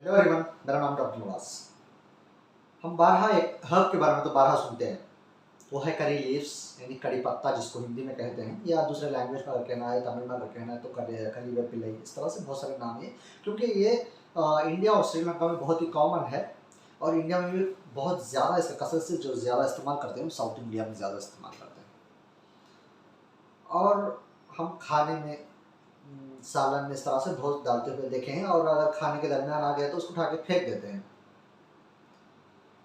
Hello everyone, मेरा नाम doctor Nawaz. हम बारहा एक हर्ब के बारे में तो बारहा सुनते हैं। वो है करी लीव्स, यानी कड़ी पत्ता जिसको हिंदी में कहते हैं, या दूसरे लैंग्वेज में अगर कहना है, तमिल में अगर कहना है तो करी वे पिल्लई, इस तरह से बहुत सारे नाम है। क्योंकि ये इंडिया और श्रीलंका में बहुत ही कॉमन है, और इंडिया में भी बहुत ज़्यादा इसका कसरत से जो ज़्यादा इस्तेमाल करते हैं, साउथ इंडिया में ज़्यादा इस्तेमाल करते हैं। और हम खाने में सालन में इस तरह से बहुत डालते हुए देखे हैं, और अगर खाने के दरमियान आ गया तो उसको उठा के फेंक देते हैं।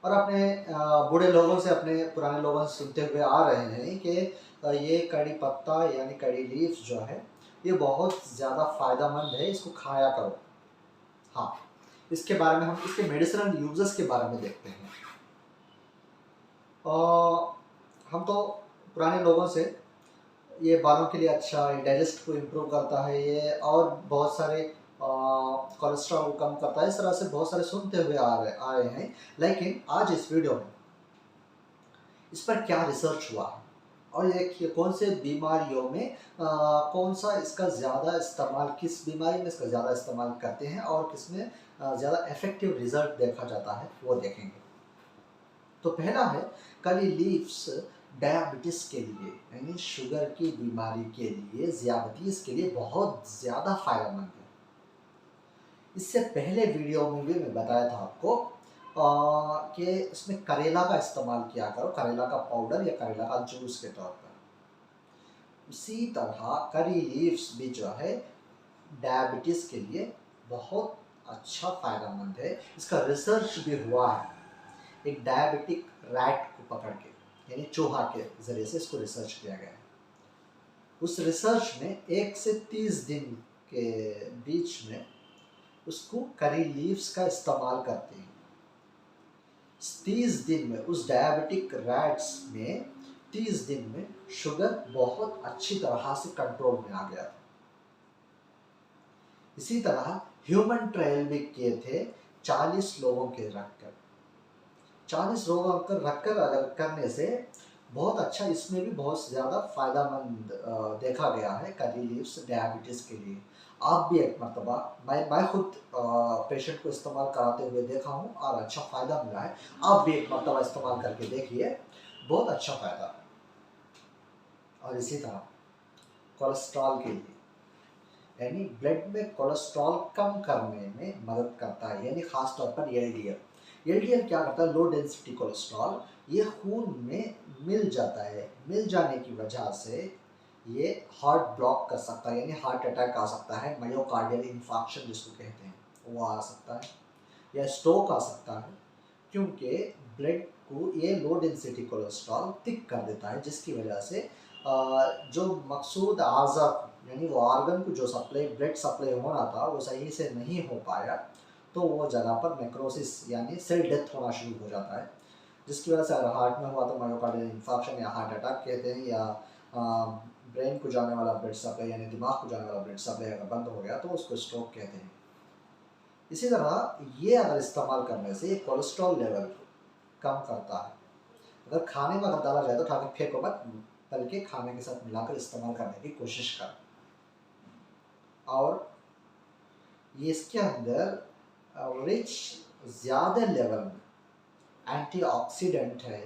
और अपने बूढ़े लोगों से, अपने पुराने लोगों से सुनते हुए आ रहे हैं कि ये कड़ी पत्ता यानी कड़ी लीफ जो है, ये बहुत ज़्यादा फ़ायदेमंद है, इसको खाया करो। हाँ, इसके बारे में हम इसके मेडिसिनल यूजेस के बारे में देखते हैं। हम तो पुराने लोगों से ये बालों के लिए अच्छा है, डाइजेस्ट को इम्प्रूव करता है ये, और बहुत सारे कोलेस्ट्रॉल को कम करता है, इस तरह से बहुत सारे सुनते हुए आ रहे हैं। लेकिन आज इस वीडियो में इस पर क्या रिसर्च हुआ है, और ये कौन से बीमारियों में कौन सा इसका ज़्यादा इस्तेमाल, किस बीमारी में इसका ज़्यादा इस्तेमाल करते हैं, और किस में ज़्यादा इफेक्टिव रिजल्ट देखा जाता है, वो देखेंगे। तो पहला है करी लीव्स डायबिटीज़ के लिए, यानी शुगर की बीमारी के लिए, ज़ियादतीस के लिए बहुत ज़्यादा फायदेमंद है। इससे पहले वीडियो में भी मैं बताया था आपको कि इसमें करेला का इस्तेमाल किया करो, करेला का पाउडर या करेला का जूस के तौर पर। उसी तरह करी लीव्स भी जो है डायबिटीज़ के लिए बहुत अच्छा फ़ायदेमंद है। इसका रिसर्च भी हुआ है, एक डायबिटिक रैट को पकड़ के, यानी चूहा के ज़रिए से इसको रिसर्च किया गया है। उस रिसर्च में 1 से 30 दिन के बीच में उसको करी लीव्स का इस्तेमाल करते हैं। 30 दिन में उस डायबिटिक रैट्स में 30 दिन में शुगर बहुत अच्छी तरह से कंट्रोल में आ गया था। इसी तरह ह्यूमन ट्रायल भी किए थे 40 लोगों के रखकर। 40 लोगों को रखकर अगर करने से बहुत अच्छा, इसमें भी बहुत ज़्यादा फायदेमंद देखा गया है करी लीव्स डायबिटीज़ के लिए। आप भी एक मरतबा, मैं खुद पेशेंट को इस्तेमाल कराते हुए देखा हूँ और अच्छा फ़ायदा मिला है। आप भी एक मरतबा इस्तेमाल करके देखिए, बहुत अच्छा फ़ायदा है। और इसी तरह कोलेस्ट्रॉल के लिए, यानी ब्लड में कोलेस्ट्रॉल कम करने में मदद करता है, यानी ख़ास तौर पर एलडीएल। एलडीएल क्या करता है? लो डेंसिटी कोलेस्ट्रॉल, ये खून में मिल जाता है। मिल जाने की वजह से ये हार्ट ब्लॉक कर सकता है, यानी हार्ट अटैक आ सकता है, मायोकार्डियल इन्फार्क्शन जिसको कहते हैं वो आ सकता है, या स्ट्रोक आ सकता है। क्योंकि ब्लड को ये लो डेंसिटी कोलेस्ट्रॉल थिक कर देता है, जिसकी वजह से जो मकसूद आज़ा, यानी वो ऑर्गन को जो सप्लाई, ब्लड सप्लाई होना था, वो सही से नहीं हो पाया, तो वो जगह पर नेक्रोसिस यानी सेल डेथ होना शुरू हो जाता है। जिसकी वजह से अगर हार्ट में हुआ तो मायोकार्डियल इन्फार्क्शन या हार्ट अटैक कहते हैं, या ब्रेन को जाने वाला ब्लड सप्लाई, यानी दिमाग को जाने वाला ब्लड सप्लाई अगर बंद हो गया तो उसको स्ट्रोक कहते हैं। इसी तरह ये अगर इस्तेमाल करने से ये कोलेस्ट्रॉल लेवल को कम करता है। अगर खाने में अगर डाला जाए तो खा के फेंको मत, बल्कि खाने के साथ मिलाकर इस्तेमाल करने की कोशिश कर। और ये इसके अंदर रिच ज़्यादा लेवल में एंटीऑक्सीडेंट है,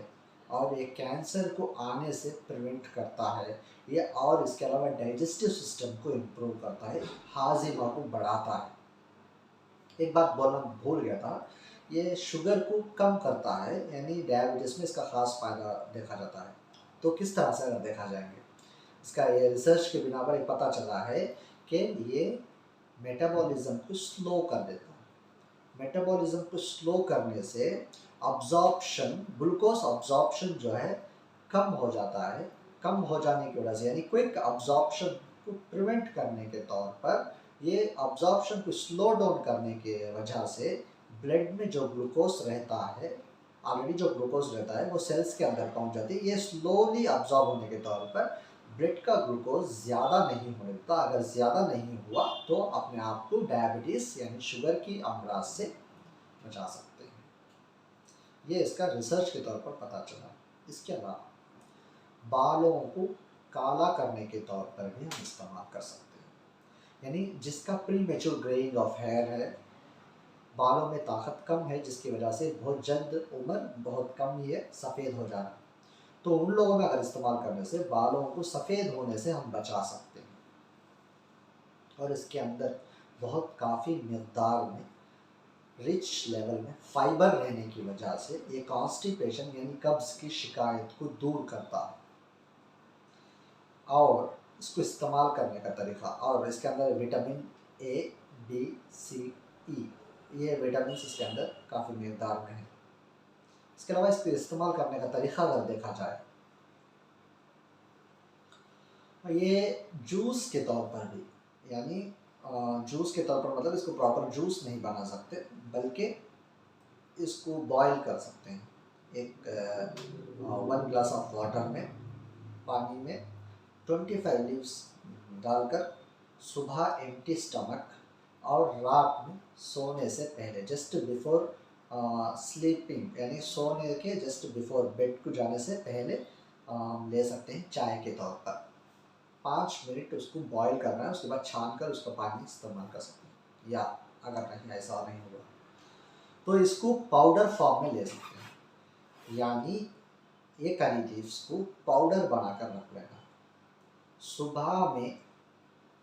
और ये कैंसर को आने से प्रिवेंट करता है ये, और इसके अलावा डाइजेस्टिव सिस्टम को इम्प्रूव करता है, हाजिमा को बढ़ाता है। एक बात बोलना भूल गया था, ये शुगर को कम करता है, यानी डायबिटीज़ में इसका ख़ास फ़ायदा देखा जाता है। तो किस तरह से अगर देखा जाएंगे, इसका ये रिसर्च के बिना पर पता चला है कि ये मेटाबॉलिज्म को स्लो कर देता है। मेटाबॉलिज्म को स्लो करने से अब्जॉर्प्शन, ग्लूकोज अब्जॉर्प्शन जो है कम हो जाता है। कम हो जाने की वजह से, यानी क्विक अब्जॉर्प्शन को प्रिवेंट करने के तौर पर, ये अब्जॉर्प्शन को स्लो डाउन करने के वजह से ब्लड में जो ग्लूकोज रहता है, ऑलरेडी जो ग्लूकोज रहता है वो सेल्स के अंदर पहुंच जाती है। ये स्लोली अब्जॉर्ब होने के तौर पर ब्लड का ग्लूकोज ज़्यादा नहीं होने देता। अगर ज़्यादा नहीं हुआ तो अपने आप को डायबिटीज़ यानी शुगर की अमराज से बचा सकते हैं। ये इसका रिसर्च के तौर पर पता चला। इसके अलावा बालों को काला करने के तौर पर भी हम इस्तेमाल कर सकते हैं, यानी जिसका premature greying of hair है, बालों में ताकत कम है जिसकी वजह से बहुत जल्द उम्र बहुत कम ही है सफ़ेद हो जाना, तो उन लोगों में अगर इस्तेमाल करने से बालों को सफ़ेद होने से हम बचा सकते हैं। और इसके अंदर बहुत काफ़ी मिकदार में रिच लेवल में फाइबर रहने की वजह से ये कॉन्स्टिपेशन यानी कब्ज़ की शिकायत को दूर करता है। और इसको इस्तेमाल करने का तरीका, और इसके अंदर विटामिन ए, बी, सी, ई, ये विटामिन इसके अंदर काफ़ी मिकदार में है। इसके अलावा इसको इस्तेमाल करने का तरीका अगर देखा जाए, ये जूस के तौर पर भी, यानी जूस के तौर पर मतलब इसको प्रॉपर जूस नहीं बना सकते, बल्कि इसको बॉईल कर सकते हैं। एक 1 ग्लास ऑफ वाटर में, पानी में 25 लीव्स डालकर सुबह एम्प्टी स्टमक और रात में सोने से पहले जस्ट बिफोर स्लीपिंग, यानी सोने के जस्ट बिफोर बेड को जाने से पहले ले सकते हैं चाय के तौर पर। 5 मिनट उसको बॉईल करना है, उसके बाद छान कर उसका पानी इस्तेमाल कर सकते हैं। या अगर कहीं ऐसा नहीं हुआ तो इसको पाउडर फॉर्म में ले सकते हैं, यानी ये करी लीव्स को पाउडर बनाकर रख लेना। सुबह में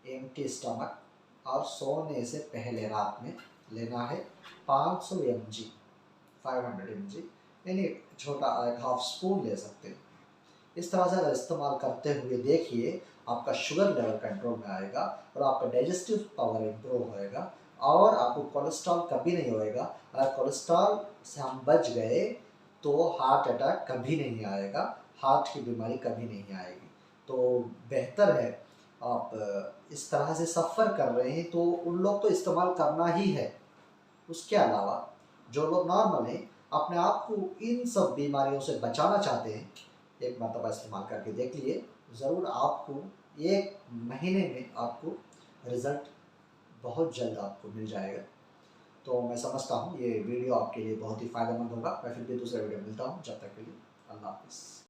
एम्प्टी स्टमक और सोने से पहले रात में लेना है 500 mg, 500 mg, यानी छोटा एक हाफ स्पून ले सकते हैं। इस तरह से अगर इस्तेमाल करते हुए देखिए, आपका शुगर लेवल कंट्रोल में आएगा और आपका डाइजेस्टिव पावर इम्प्रूव होएगा और आपको कोलेस्ट्रॉल कभी नहीं होएगा। अगर कोलेस्ट्रॉल से हम बच गए तो हार्ट अटैक कभी नहीं आएगा, हार्ट की बीमारी कभी नहीं आएगी। तो बेहतर है, आप इस तरह से सफ़र कर रहे हैं तो उन लोग तो इस्तेमाल करना ही है। उसके अलावा जो लोग नॉर्मल हैं, अपने आप को इन सब बीमारियों से बचाना चाहते हैं, एक मरतबा इस्तेमाल करके देख लिए, ज़रूर आपको 1 महीने में आपको रिज़ल्ट बहुत जल्द आपको मिल जाएगा। तो मैं समझता हूँ ये वीडियो आपके लिए बहुत ही फ़ायदेमंद होगा। मैं फिर भी दूसरे वीडियो में मिलता हूँ, जब तक के लिए अल्लाह हाफ़िज़।